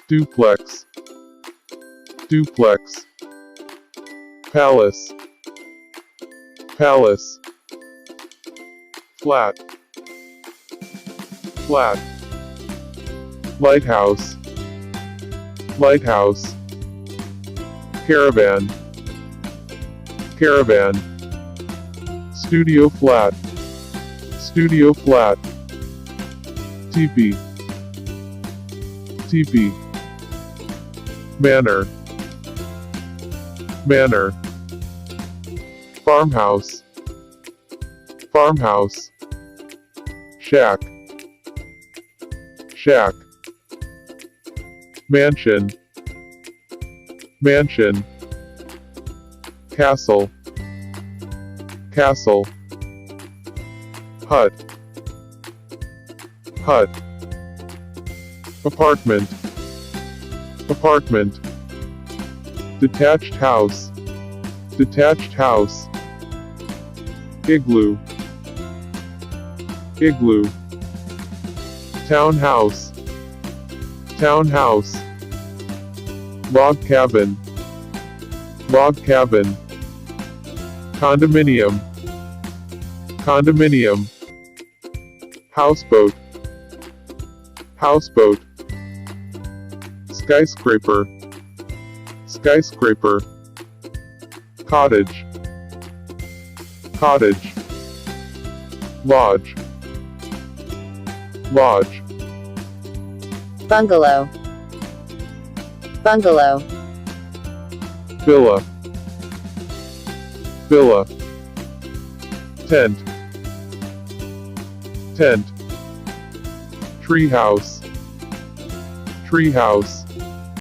duplex, duplex, palace, palace, flat, flat, lighthouse, lighthouse, caravan, caravan, studio flat, studio flat, teepee, teepee, manor, manor, farmhouse, farmhouse, shack, shack, mansion, mansion, castle, castle, hut, hut, apartment, apartment, detached house, detached house, igloo, igloo, townhouse, townhouse, log cabin, log cabin, condominium, condominium, houseboat, houseboat, skyscraper, skyscraper, cottage, cottage, lodge, lodge, bungalow, bungalow, villa, villa, tent, tent, treehouse, treehouse,